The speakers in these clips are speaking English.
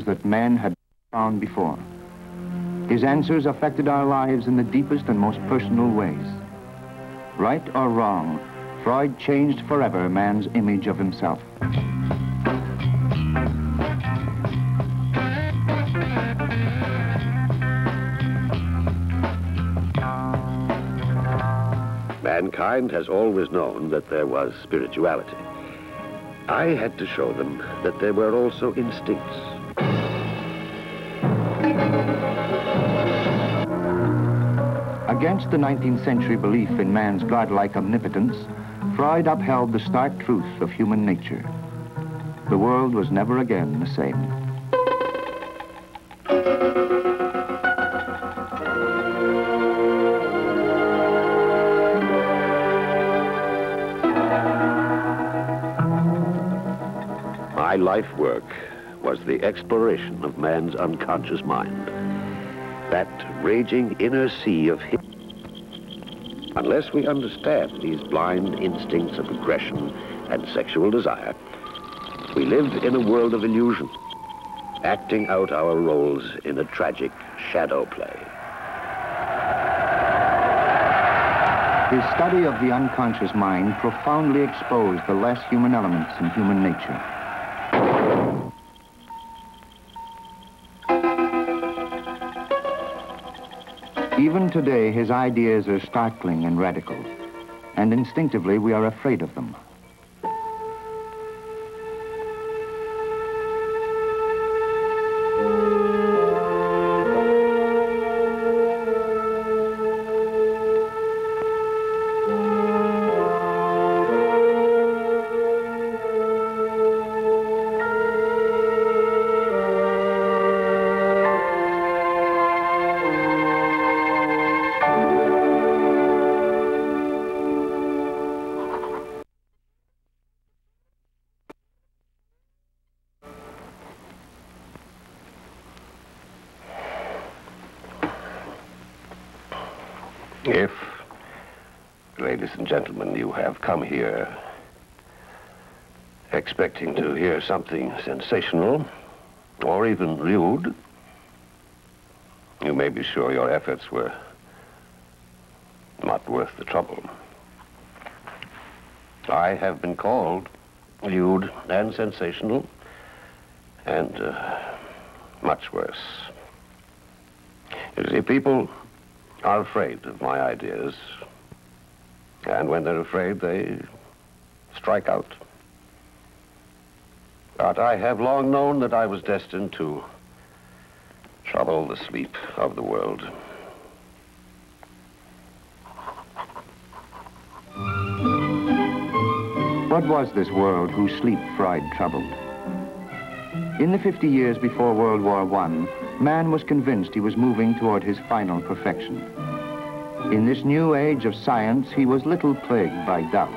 answers that men had found before. His answers affected our lives in the deepest and most personal ways. Right or wrong, Freud changed forever man's image of himself. Mankind has always known that there was spirituality. I had to show them that there were also instincts. Against the 19th century belief in man's godlike omnipotence, Freud upheld the stark truth of human nature. The world was never again the same. My life work was the exploration of man's unconscious mind, that raging inner sea of him. Unless we understand these blind instincts of aggression and sexual desire, we live in a world of illusion, acting out our roles in a tragic shadow play. His study of the unconscious mind profoundly exposed the less human elements in human nature. Even today, his ideas are startling and radical, and instinctively we are afraid of them. If, ladies and gentlemen, you have come here expecting to hear something sensational or even lewd, you may be sure your efforts were not worth the trouble. I have been called lewd and sensational and much worse. You see, people are afraid of my ideas, and when they're afraid, they strike out. But I have long known that I was destined to trouble the sleep of the world. What was this world whose sleep Freud troubled? In the 50 years before World War I, man was convinced he was moving toward his final perfection. In this new age of science, he was little plagued by doubts.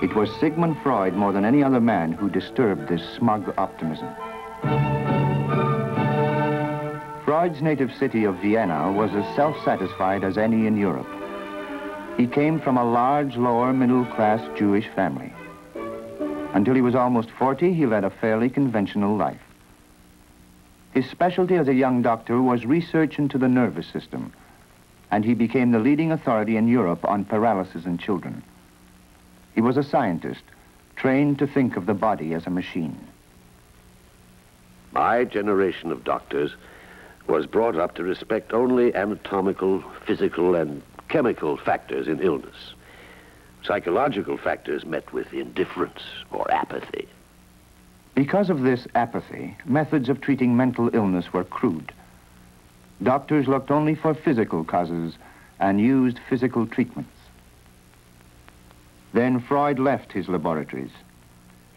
It was Sigmund Freud more than any other man who disturbed this smug optimism. Freud's native city of Vienna was as self-satisfied as any in Europe. He came from a large, lower middle-class Jewish family. Until he was almost 40, he led a fairly conventional life. His specialty as a young doctor was research into the nervous system, and he became the leading authority in Europe on paralysis in children. He was a scientist, trained to think of the body as a machine. My generation of doctors was brought up to respect only anatomical, physical, and chemical factors in illness. Psychological factors met with indifference or apathy. Because of this apathy, methods of treating mental illness were crude. Doctors looked only for physical causes and used physical treatments. Then Freud left his laboratories.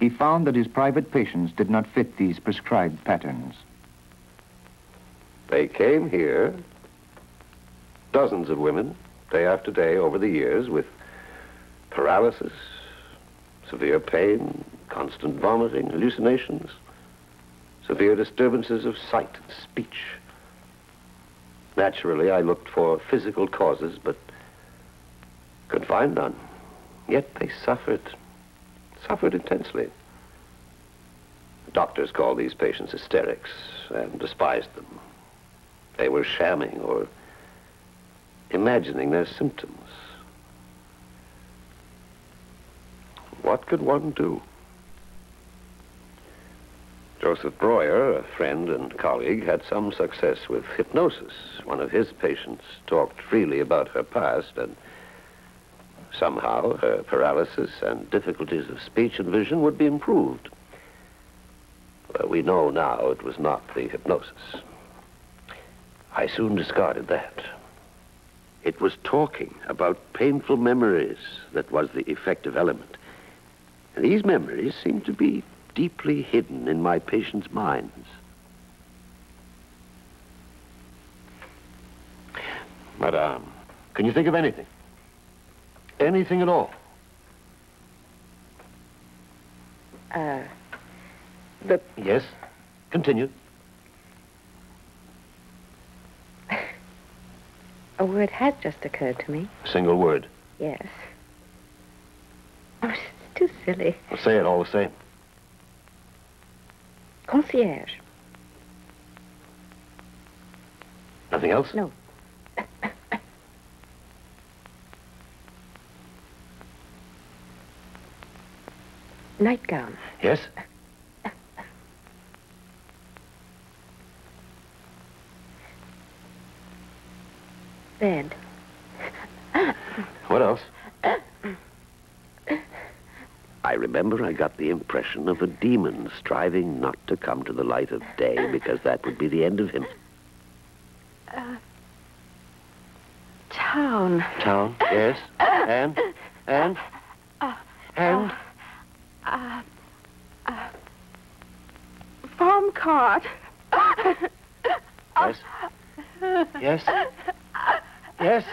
He found that his private patients did not fit these prescribed patterns. They came here, dozens of women, day after day over the years, with paralysis, severe pain, constant vomiting, hallucinations, severe disturbances of sight and speech. Naturally, I looked for physical causes, but could find none. Yet they suffered intensely. Doctors called these patients hysterics and despised them. They were shamming or imagining their symptoms. What could one do? Joseph Breuer, a friend and colleague, had some success with hypnosis. One of his patients talked freely about her past, and somehow her paralysis and difficulties of speech and vision would be improved. Well, we know now it was not the hypnosis. I soon discarded that. It was talking about painful memories that was the effective element. And these memories seemed to be deeply hidden in my patients' minds. Madame, can you think of anything? Anything at all? Yes, continue. A word has just occurred to me. A single word. Yes. Oh, it's too silly. Well, say it all the same. Concierge. Nothing else? No. Nightgown. Yes? Bed. What else? I remember I got the impression of a demon striving not to come to the light of day because that would be the end of him. Town. Town, yes. And? Farm cart. Yes. Yes. Yes.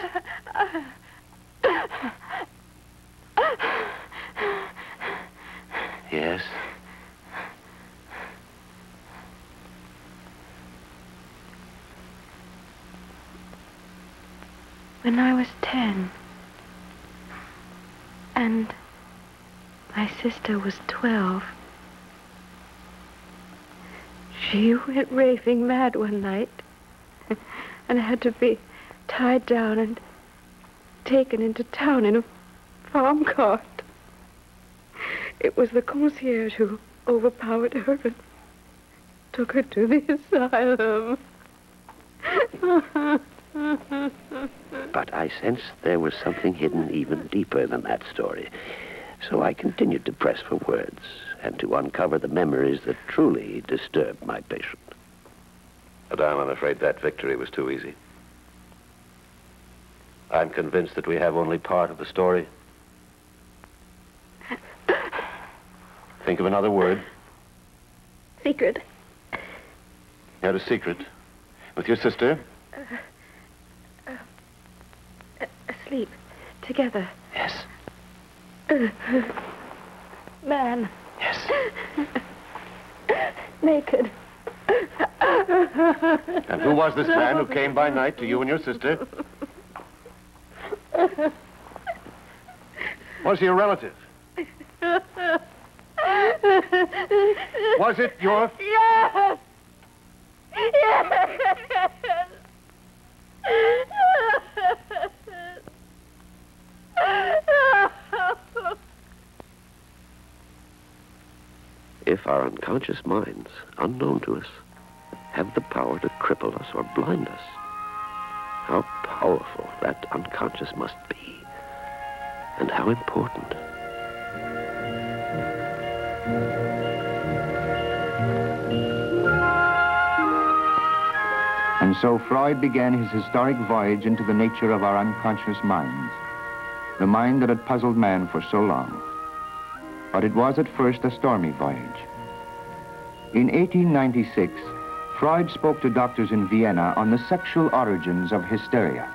Yes. When I was 10, and my sister was 12, she went raving mad one night and had to be tied down and taken into town in a farm cart. It was the concierge who overpowered her and took her to the asylum. But I sensed there was something hidden even deeper than that story. So I continued to press for words and to uncover the memories that truly disturbed my patient. Madame, I'm afraid that victory was too easy. I'm convinced that we have only part of the story. Think of another word. Secret. You had a secret with your sister? Asleep. Together. Yes. Man. Yes. Naked. And who was this man who came by night to you and your sister? Was he a relative? Was it your... Yes! Yes! If our unconscious minds, unknown to us, have the power to cripple us or blind us, how powerful that unconscious must be, and how important. And so Freud began his historic voyage into the nature of our unconscious minds, the mind that had puzzled man for so long. But it was at first a stormy voyage. In 1896, Freud spoke to doctors in Vienna on the sexual origins of hysteria.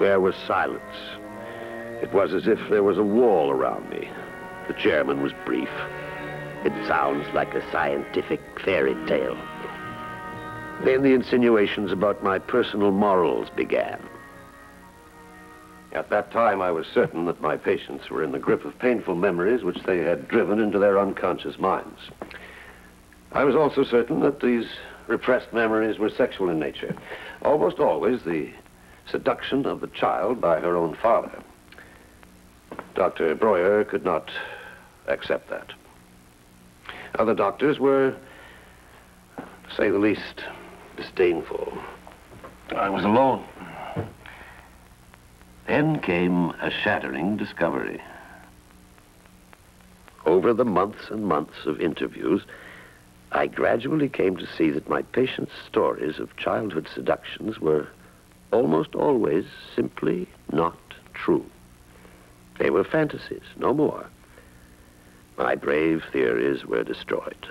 There was silence. It was as if there was a wall around me. The chairman was brief. It sounds like a scientific fairy tale. Then the insinuations about my personal morals began. At that time, I was certain that my patients were in the grip of painful memories which they had driven into their unconscious minds. I was also certain that these repressed memories were sexual in nature. Almost always the seduction of the child by her own father. Dr. Breuer could not accept that. Other doctors were, to say the least, disdainful. I was alone. Then came a shattering discovery. Over the months and months of interviews, I gradually came to see that my patients' stories of childhood seductions were almost always simply not true. They were fantasies, no more. My brave theories were destroyed.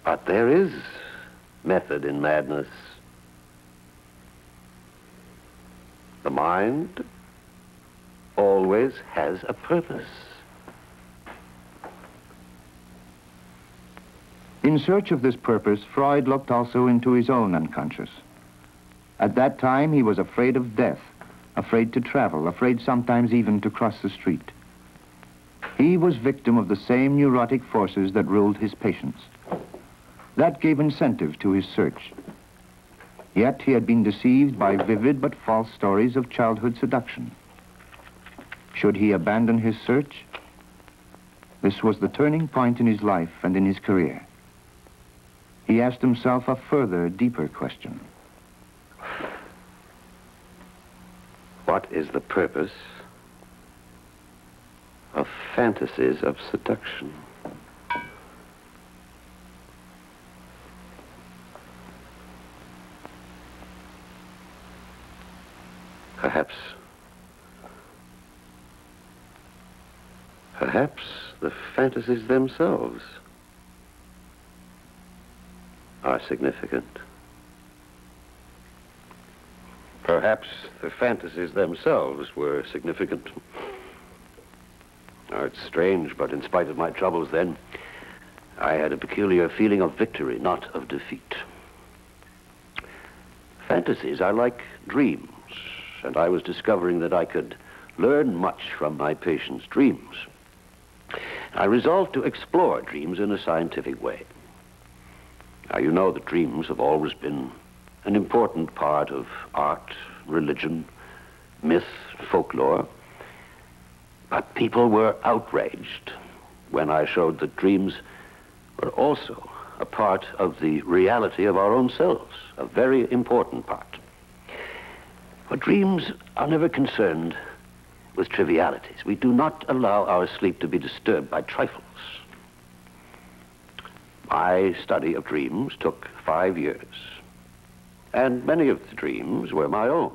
But there is method in madness. The mind always has a purpose. In search of this purpose, Freud looked also into his own unconscious. At that time, he was afraid of death, afraid to travel, afraid sometimes even to cross the street. He was victim of the same neurotic forces that ruled his patients. That gave incentive to his search. Yet he had been deceived by vivid but false stories of childhood seduction. Should he abandon his search? This was the turning point in his life and in his career. He asked himself a further, deeper question. What is the purpose of fantasies of seduction? Perhaps the fantasies themselves are significant. Perhaps the fantasies themselves were significant. Oh, it's strange, but in spite of my troubles then, I had a peculiar feeling of victory, not of defeat. Fantasies are like dreams, and I was discovering that I could learn much from my patients' dreams. I resolved to explore dreams in a scientific way. Now, you know that dreams have always been an important part of art, religion, myth, folklore. But people were outraged when I showed that dreams were also a part of the reality of our own selves, a very important part. For dreams are never concerned with trivialities. We do not allow our sleep to be disturbed by trifles. My study of dreams took 5 years, and many of the dreams were my own.